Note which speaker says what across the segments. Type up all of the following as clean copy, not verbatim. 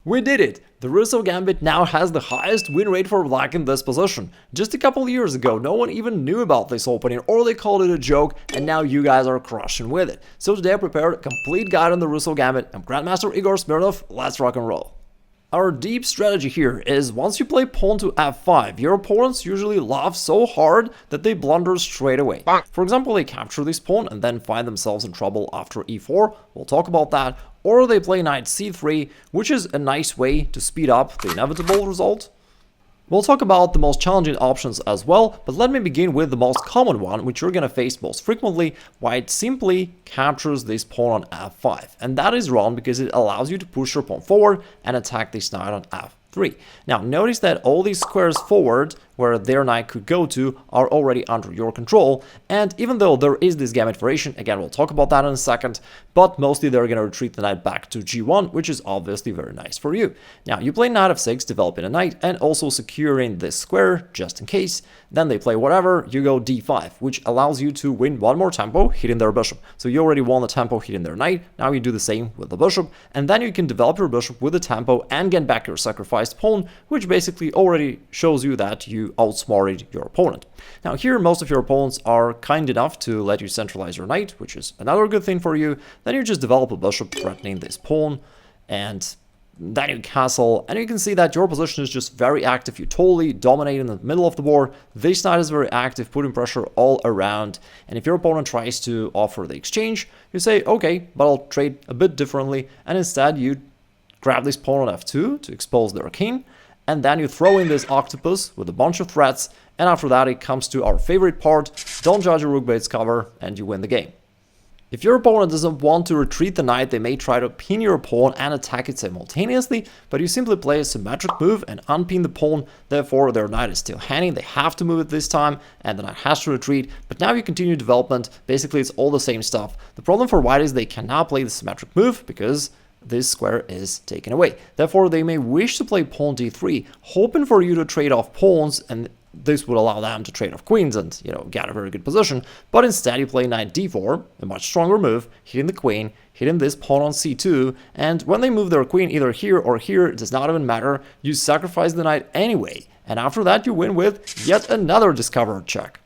Speaker 1: We did it! The Rousseau Gambit now has the highest win rate for black in this position. Just a couple of years ago, no one even knew about this opening, or they called it a joke, and now you guys are crushing with it. So today I prepared a complete guide on the Rousseau Gambit. I'm Grandmaster Igor Smirnov, let's rock and roll. Our deep strategy here is once you play pawn to f5, your opponents usually laugh so hard that they blunder straight away. For example, they capture this pawn and then find themselves in trouble after e4, we'll talk about that, or they play knight c3, which is a nice way to speed up the inevitable result. We'll talk about the most challenging options as well, but let me begin with the most common one, which you're gonna face most frequently. White simply captures this pawn on f5, and that is wrong because it allows you to push your pawn forward and attack this knight on f3. Now notice that all these squares forward where their knight could go to are already under your control, and even though there is this Gambit variation, again we'll talk about that in a second, but mostly they're gonna retreat the knight back to g1, which is obviously very nice for you. Now you play knight f6, developing a knight and also securing this square just in case. Then they play whatever, you go d5, which allows you to win one more tempo hitting their bishop. So you already won the tempo hitting their knight, now you do the same with the bishop, and then you can develop your bishop with the tempo and get back your sacrificed pawn, which basically already shows you that you outsmarted your opponent. Now here most of your opponents are kind enough to let you centralize your knight, which is another good thing for you. Then you just develop a bishop threatening this pawn, and then you castle, and you can see that your position is just very active. You totally dominate in the middle of the board. This knight is very active, putting pressure all around, and if your opponent tries to offer the exchange, you say, okay, but I'll trade a bit differently, and instead you grab this pawn on f2 to expose their king, and then you throw in this octopus with a bunch of threats, and after that it comes to our favorite part, don't judge a rook by its cover, and you win the game. If your opponent doesn't want to retreat the knight, they may try to pin your pawn and attack it simultaneously, but you simply play a symmetric move and unpin the pawn, therefore their knight is still hanging, they have to move it this time, and the knight has to retreat, but now you continue development, basically it's all the same stuff. The problem for white is they cannot play the symmetric move, because this square is taken away. Therefore, they may wish to play pawn d3, hoping for you to trade off pawns, and this would allow them to trade off queens and, get a very good position. But instead, you play knight d4, a much stronger move, hitting the queen, hitting this pawn on c2, and when they move their queen either here or here, it does not even matter, you sacrifice the knight anyway, and after that you win with yet another discovered check.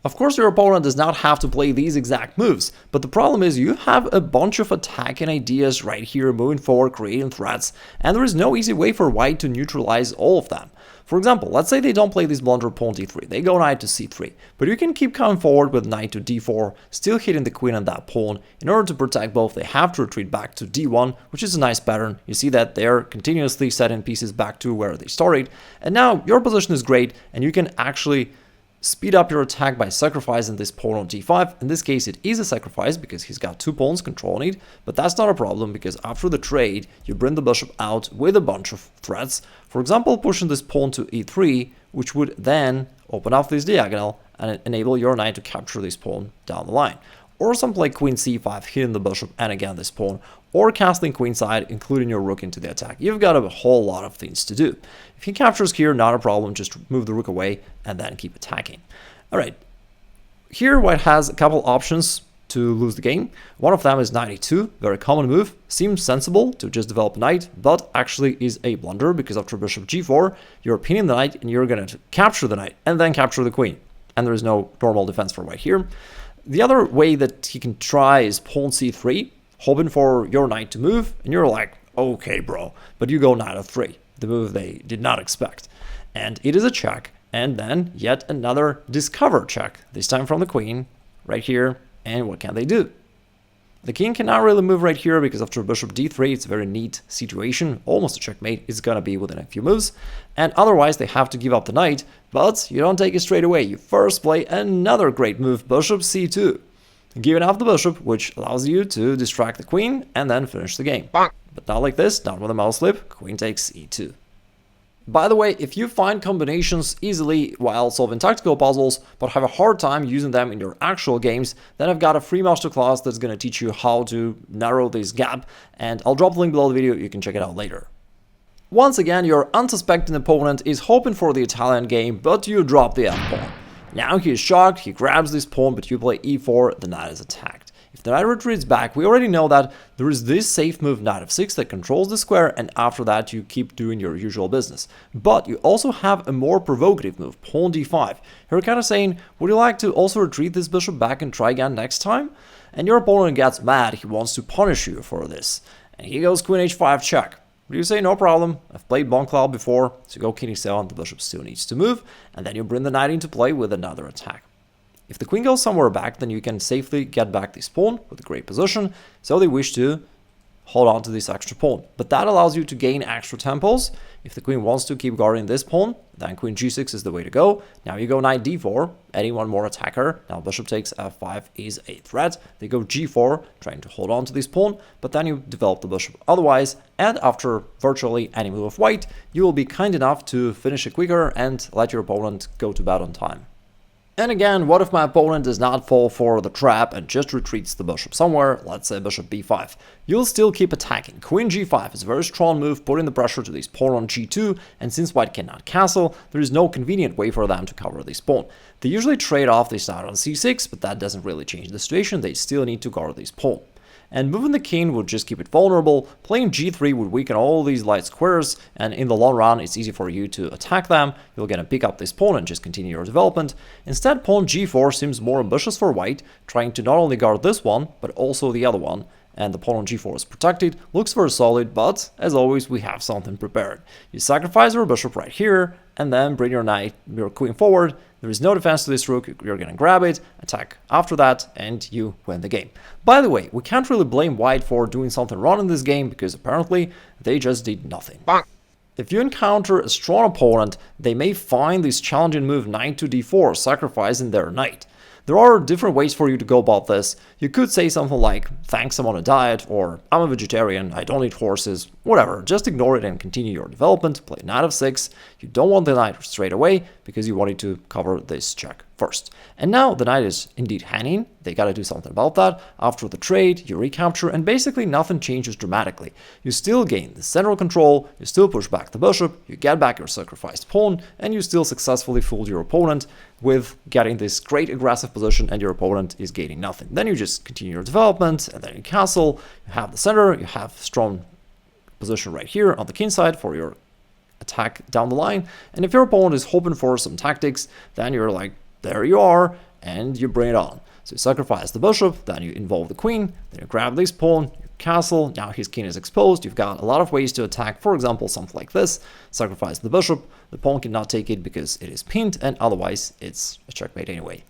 Speaker 1: Of course, your opponent does not have to play these exact moves, but the problem is you have a bunch of attacking ideas right here moving forward, creating threats, and there is no easy way for white to neutralize all of them. For example, let's say they don't play this blunder pawn d3, they go knight to c3, but you can keep coming forward with knight to d4, still hitting the queen on that pawn. In order to protect both, they have to retreat back to d1, which is a nice pattern. You see that they're continuously setting pieces back to where they started, and now your position is great, and you can actually speed up your attack by sacrificing this pawn on d5. In this case, it is a sacrifice because he's got two pawns controlling it, but that's not a problem because after the trade, you bring the bishop out with a bunch of threats. For example, pushing this pawn to e3, which would then open up this diagonal and enable your knight to capture this pawn down the line. Or something like queen c5, hitting the bishop and again this pawn, or castling queenside, including your rook into the attack. You've got a whole lot of things to do. If he captures here, not a problem, just move the rook away and then keep attacking. Alright, here white has a couple options to lose the game. One of them is knight e2, very common move, seems sensible to just develop a knight, but actually is a blunder because after bishop g4, you're pinning the knight and you're going to capture the knight and then capture the queen. And there is no normal defense for white here. The other way that he can try is pawn c3, hoping for your knight to move, and you're like, okay bro, but you go knight f3, the move they did not expect. And it is a check, and then yet another discover check, this time from the queen, right here, and what can they do? The king cannot really move right here because after bishop d3, it's a very neat situation, almost a checkmate, it's gonna be within a few moves, and otherwise they have to give up the knight, but you don't take it straight away, you first play another great move, bishop c2, giving up the bishop, which allows you to distract the queen and then finish the game. But not like this, not with a mouse slip, queen takes e2. By the way, if you find combinations easily while solving tactical puzzles, but have a hard time using them in your actual games, then I've got a free masterclass that's going to teach you how to narrow this gap, and I'll drop the link below the video, you can check it out later. Once again, your unsuspecting opponent is hoping for the Italian game, but you drop the f-pawn. Now he is shocked, he grabs this pawn, but you play e4, the knight is attacked. If the knight retreats back, we already know that there is this safe move knight f6 that controls the square, and after that you keep doing your usual business. But you also have a more provocative move, pawn d5. You're kind of saying, would you like to also retreat this bishop back and try again next time? And your opponent gets mad, he wants to punish you for this. And he goes queen h5 check. But you say, no problem, I've played Bonclaw before, so go king e7, the bishop still needs to move, and then you bring the knight into play with another attack. If the queen goes somewhere back, then you can safely get back this pawn with a great position, so they wish to hold on to this extra pawn. But that allows you to gain extra tempos. If the queen wants to keep guarding this pawn, then queen g6 is the way to go. Now you go knight d4, adding one more attacker. Now bishop takes f5 is a threat. They go g4, trying to hold on to this pawn, but then you develop the bishop otherwise, and after virtually any move of white, you will be kind enough to finish it quicker and let your opponent go to bed on time. And again, what if my opponent does not fall for the trap and just retreats the bishop somewhere, let's say bishop b5? You'll still keep attacking. Queen g5 is a very strong move, putting the pressure to this pawn on g2, and since white cannot castle, there is no convenient way for them to cover this pawn. They usually trade off this knight on c6, but that doesn't really change the situation, they still need to guard this pawn. And moving the king would just keep it vulnerable, playing g3 would weaken all these light squares, and in the long run it's easy for you to attack them, you're gonna pick up this pawn and just continue your development. Instead, pawn g4 seems more ambitious for white, trying to not only guard this one, but also the other one, and the pawn on g4 is protected, looks very solid, but as always we have something prepared. You sacrifice your bishop right here, and then bring your queen forward. There is no defense to this rook, you're gonna grab it, attack after that, and you win the game. By the way, we can't really blame white for doing something wrong in this game, because apparently they just did nothing. If you encounter a strong opponent, they may find this challenging move knight to d4, sacrificing their knight. There are different ways for you to go about this. You could say something like, thanks, I'm on a diet, or I'm a vegetarian, I don't eat horses, whatever. Just ignore it and continue your development, play knight f6. You don't want the knight straight away, because you wanted to cover this check first. And now the knight is indeed hanging, they gotta do something about that. After the trade, you recapture, and basically nothing changes dramatically. You still gain the central control, you still push back the bishop, you get back your sacrificed pawn, and you still successfully fooled your opponent with getting this great aggressive position, and your opponent is gaining nothing. Then you just continue your development, and then you castle, you have the center, you have strong position right here on the king side for your attack down the line, and if your opponent is hoping for some tactics, then you're like, there you are, and you bring it on. So you sacrifice the bishop, then you involve the queen, then you grab this pawn, you castle, now his king is exposed, you've got a lot of ways to attack, for example, something like this, sacrifice the bishop, the pawn cannot take it because it is pinned, and otherwise it's a checkmate anyway.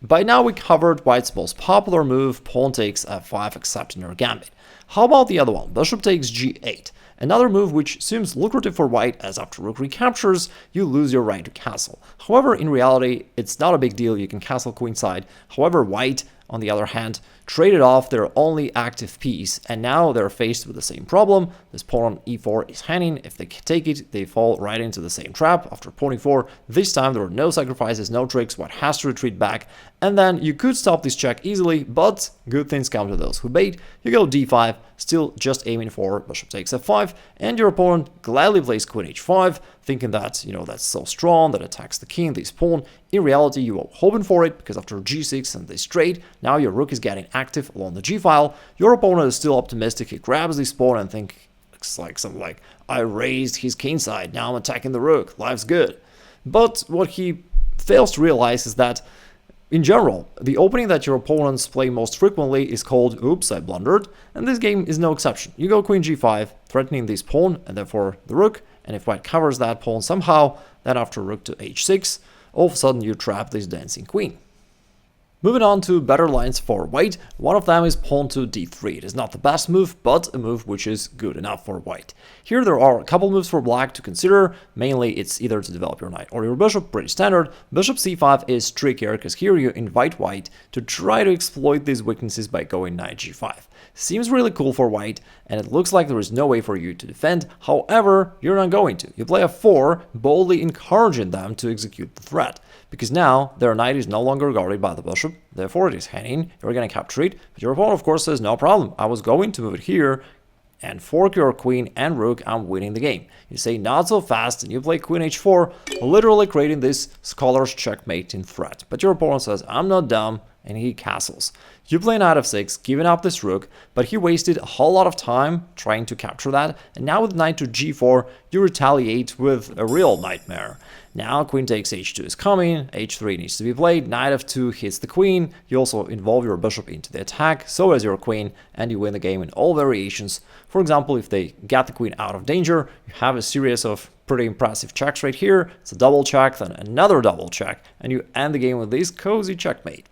Speaker 1: By now we covered white's most popular move, pawn takes f5, accepting your gambit. How about the other one, bishop takes g8? Another move which seems lucrative for white, as after rook recaptures, you lose your right to castle. However, in reality, it's not a big deal, you can castle queenside. However, white, on the other hand, traded off their only active piece, and now they're faced with the same problem. This pawn on e4 is hanging. If they take it, they fall right into the same trap. After pawn e4, this time there were no sacrifices, no tricks, white has to retreat back, and then you could stop this check easily, but good things come to those who bait. You go d5, still just aiming for bishop takes f5, and your opponent gladly plays queen h5, thinking that, that's so strong, that attacks the king, this pawn. In reality, you were hoping for it, because after g6 and this trade, now your rook is getting active along the g-file. Your opponent is still optimistic, he grabs this pawn and thinks like something like, I raised his king side, now I'm attacking the rook, life's good. But what he fails to realize is that, in general, the opening that your opponents play most frequently is called, oops, I blundered, and this game is no exception. You go queen g5, threatening this pawn, and therefore the rook, and if white covers that pawn somehow, then after rook to h6, all of a sudden you trap this dancing queen. Moving on to better lines for white, one of them is pawn to d3. It is not the best move, but a move which is good enough for white. Here there are a couple moves for black to consider. Mainly it's either to develop your knight or your bishop, pretty standard. Bishop c5 is trickier, because here you invite white to try to exploit these weaknesses by going knight g5. Seems really cool for white, and it looks like there is no way for you to defend. However, you're not going to. You play f4, boldly encouraging them to execute the threat, because now their knight is no longer guarded by the bishop, therefore it is hanging, you're gonna capture it, but your opponent of course says, no problem, I was going to move it here and fork your queen and rook, I'm winning the game. You say, not so fast, and you play queen h4, literally creating this scholar's checkmating threat. But your opponent says, I'm not dumb, and he castles. You play knight f6, giving up this rook, but he wasted a whole lot of time trying to capture that, and now with knight to g4, you retaliate with a real nightmare. Now queen takes h2 is coming, h3 needs to be played, knight f2 hits the queen, you also involve your bishop into the attack, so as your queen, and you win the game in all variations. For example, if they get the queen out of danger, you have a series of pretty impressive checks right here. It's a double check, then another double check, and you end the game with this cozy checkmate.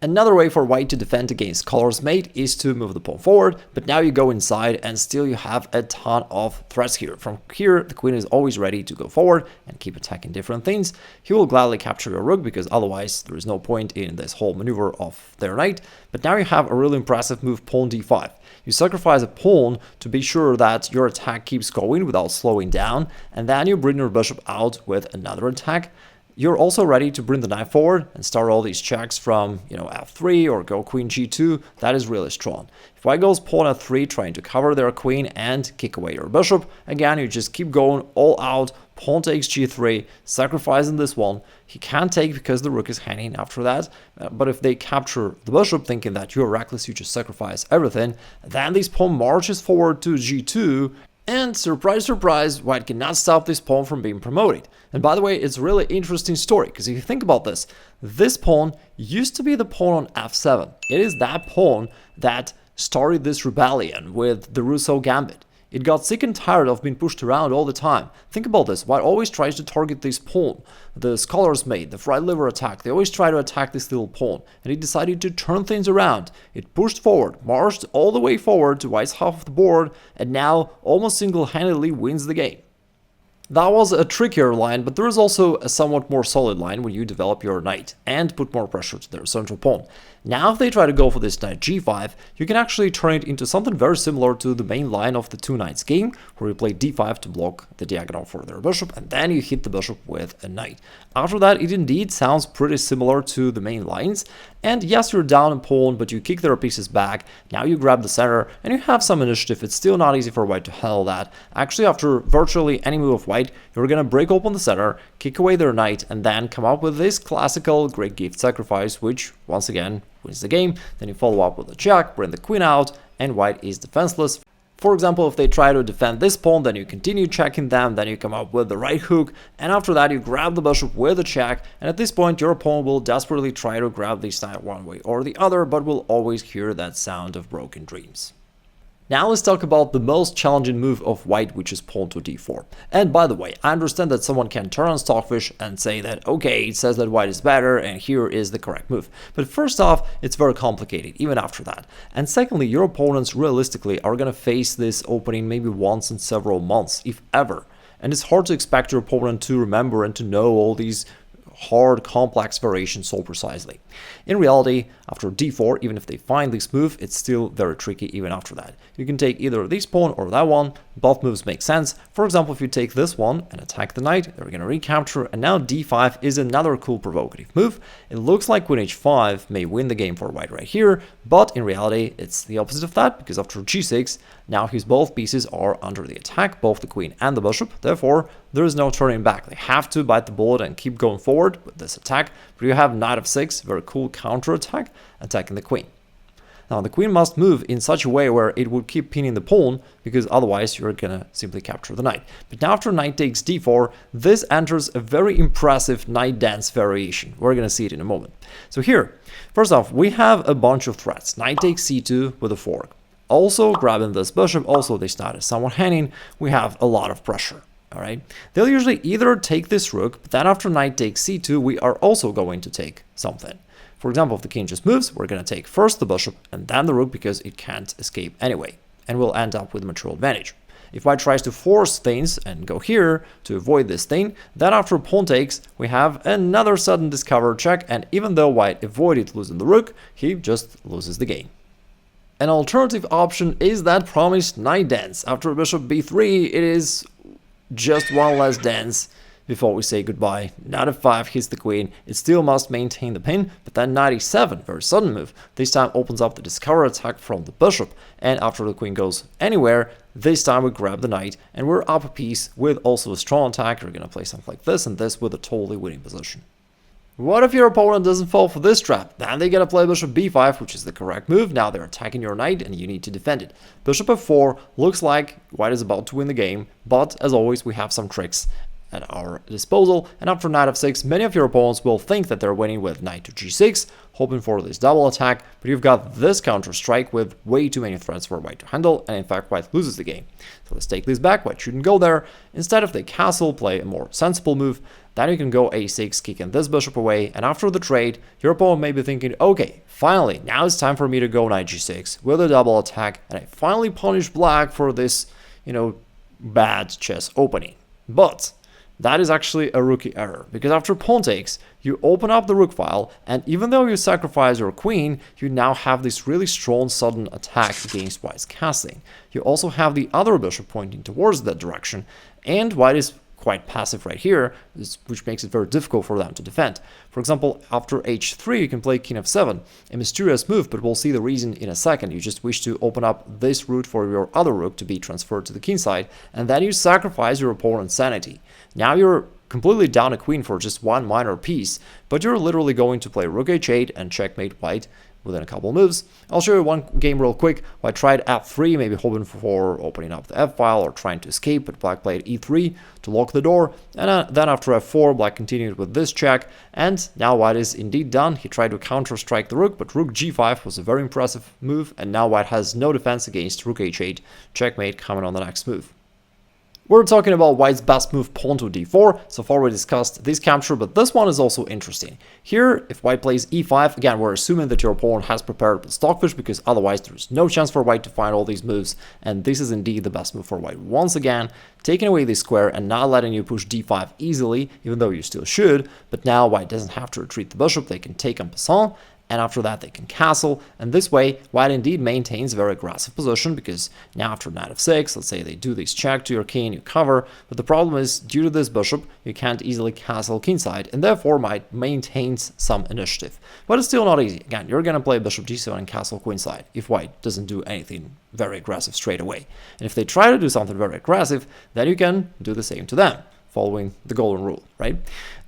Speaker 1: Another way for white to defend against color's mate is to move the pawn forward, but now you go inside and still you have a ton of threats here. From here, the queen is always ready to go forward and keep attacking different things. He will gladly capture your rook because otherwise there is no point in this whole maneuver of their knight. But now you have a really impressive move, pawn d5. You sacrifice a pawn to be sure that your attack keeps going without slowing down, and then you bring your bishop out with another attack. You're also ready to bring the knight forward and start all these checks from, f3 or go queen g2. That is really strong. If white goes pawn f3 trying to cover their queen and kick away your bishop, again, you just keep going all out. Pawn takes g3, sacrificing this one. He can't take because the rook is hanging after that. But if they capture the bishop thinking that you're reckless, you just sacrifice everything. Then this pawn marches forward to g2. And surprise, surprise, white cannot stop this pawn from being promoted. And by the way, it's a really interesting story, because if you think about this pawn used to be the pawn on f7. It is that pawn that started this rebellion with the Rousseau Gambit. It got sick and tired of being pushed around all the time. Think about this, white always tries to target this pawn. The scholar's mate, the fried liver attack, they always try to attack this little pawn. And it decided to turn things around. It pushed forward, marched all the way forward to white's half of the board, and now almost single-handedly wins the game. That was a trickier line, but there is also a somewhat more solid line when you develop your knight and put more pressure to their central pawn. Now if they try to go for this knight g5, you can actually turn it into something very similar to the main line of the two knights game, where you play d5 to block the diagonal for their bishop, and then you hit the bishop with a knight. After that, it indeed sounds pretty similar to the main lines, and yes, you're down a pawn, but you kick their pieces back, now you grab the center, and you have some initiative. It's still not easy for white to handle that. Actually, after virtually any move of white, you're gonna break open the center, kick away their knight, and then come up with this classical great gift sacrifice, which, once again, wins the game. Then you follow up with a check, bring the queen out, and white is defenseless. For example, if they try to defend this pawn, then you continue checking them, then you come up with the right hook, and after that you grab the bishop with a check, and at this point your opponent will desperately try to grab this knight one way or the other, but will always hear that sound of broken dreams. Now let's talk about the most challenging move of white, which is pawn to d4. And by the way, I understand that someone can turn on Stockfish and say that, okay, it says that white is better and here is the correct move. But first off, it's very complicated, even after that. And secondly, your opponents realistically are going to face this opening maybe once in several months, if ever. And it's hard to expect your opponent to remember and to know all these hard, complex variations so precisely. In reality, after d4, even if they find this move, it's still very tricky even after that. You can take either this pawn or that one, both moves make sense. For example, if you take this one and attack the knight, they're going to recapture, and now d5 is another cool provocative move. It looks like queen h5 may win the game for white right here, but in reality, it's the opposite of that, because after g6, now his both pieces are under the attack, both the queen and the bishop, therefore, there is no turning back. They have to bite the bullet and keep going forward with this attack, but you have knight f6, very cool counter attack, attacking the queen. Now the queen must move in such a way where it would keep pinning the pawn, because otherwise you're gonna simply capture the knight. But now after knight takes d4, this enters a very impressive knight dance variation. We're gonna see it in a moment. So here, first off, we have a bunch of threats. Knight takes c2 with a fork. Also grabbing this bishop, also this knight is somewhat hanging, we have a lot of pressure. Alright, they'll usually either take this rook, but then after knight takes c2, we are also going to take something. For example, if the king just moves, we're going to take first the bishop and then the rook because it can't escape anyway, and we'll end up with material advantage. If white tries to force things and go here to avoid this thing, then after pawn takes, we have another sudden discover check, and even though white avoided losing the rook, he just loses the game. An alternative option is that promised knight dance. After bishop b3, it is just one less dance before we say goodbye. Knight f5 hits the queen. It still must maintain the pin, but then knight e7, very sudden move. This time opens up the discover attack from the bishop, and after the queen goes anywhere, this time we grab the knight, and we're up a piece with also a strong attack. We're gonna play something like this and this with a totally winning position. What if your opponent doesn't fall for this trap? Then they gotta play bishop b5, which is the correct move. Now they're attacking your knight and you need to defend it. Bishop f4 looks like white is about to win the game, but as always we have some tricks at our disposal, and after knight f6 many of your opponents will think that they're winning with knight to g6, hoping for this double attack, but you've got this counter strike with way too many threats for white to handle, and in fact white loses the game. So let's take this back. White shouldn't go there. Instead, if they castle, play a more sensible move, then you can go a6, kicking this bishop away, and after the trade your opponent may be thinking, okay, finally now it's time for me to go knight g6 with a double attack, and I finally punish black for this, bad chess opening. But that is actually a rookie error, because after pawn takes, you open up the rook file, and even though you sacrifice your queen, you now have this really strong sudden attack against white's castling. You also have the other bishop pointing towards that direction, and white is quite passive right here, which makes it very difficult for them to defend. For example, after h3 you can play king f7, a mysterious move, but we'll see the reason in a second. You just wish to open up this route for your other rook to be transferred to the king side, and then you sacrifice your opponent's sanity. Now you're completely down a queen for just one minor piece, but you're literally going to play rook h8 and checkmate white within a couple moves. I'll show you one game real quick. I tried f3, maybe hoping for opening up the f file or trying to escape, but black played e3 to lock the door, and then after f4 black continued with this check, and now white is indeed done. He tried to counter strike the rook, but rook g5 was a very impressive move, and now white has no defense against rook h8, checkmate coming on the next move. We're talking about white's best move, pawn to d4. So far we discussed this capture, but this one is also interesting. Here, if white plays e5, again, we're assuming that your opponent has prepared with Stockfish, because otherwise there's no chance for white to find all these moves, and this is indeed the best move for white. Once again, taking away this square and not letting you push d5 easily, even though you still should, but now white doesn't have to retreat the bishop, they can take en passant, and after that they can castle, and this way white indeed maintains a very aggressive position, because now after knight f6, let's say they do this check to your king, you cover, but the problem is due to this bishop you can't easily castle kingside, and therefore white maintains some initiative. But it's still not easy. Again, you're gonna play bishop g7 and castle queenside if white doesn't do anything very aggressive straight away, and if they try to do something very aggressive, then you can do the same to them, following the golden rule, right?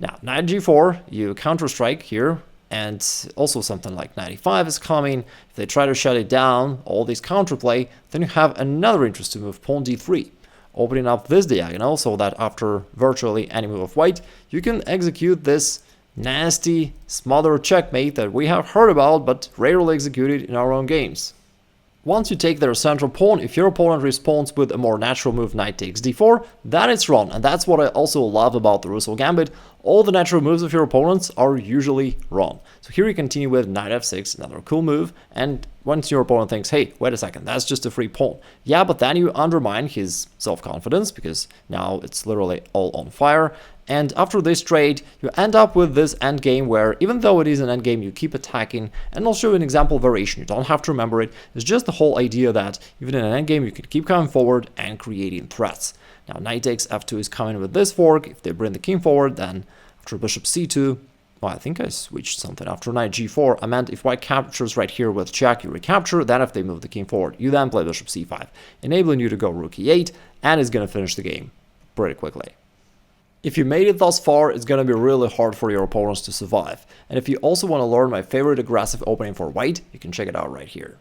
Speaker 1: Now knight g4, you counter strike here, and also something like knight e5 is coming. If they try to shut it down, all this counterplay, then you have another interesting move, pawn d3, opening up this diagonal so that after virtually any move of white, you can execute this nasty smother checkmate that we have heard about but rarely executed in our own games. Once you take their central pawn, if your opponent responds with a more natural move, knight takes d4, then it's wrong, and that's what I also love about the Rousseau Gambit. All the natural moves of your opponents are usually wrong. So here you continue with knight f6, another cool move, and once your opponent thinks, hey, wait a second, that's just a free pawn. Yeah, but then you undermine his self-confidence, because now it's literally all on fire. And after this trade, you end up with this endgame where, even though it is an endgame, you keep attacking. And I'll show you an example variation. You don't have to remember it. It's just the whole idea that even in an endgame, you can keep coming forward and creating threats. Now, knight takes f2 is coming with this fork. If they bring the king forward, then after bishop c2, well, I think I switched something. After knight g4, I meant if white captures right here with check, you recapture. Then if they move the king forward, you then play bishop c5, enabling you to go rook e8, and it's going to finish the game pretty quickly. If you made it thus far, it's going to be really hard for your opponents to survive. And if you also want to learn my favorite aggressive opening for white, you can check it out right here.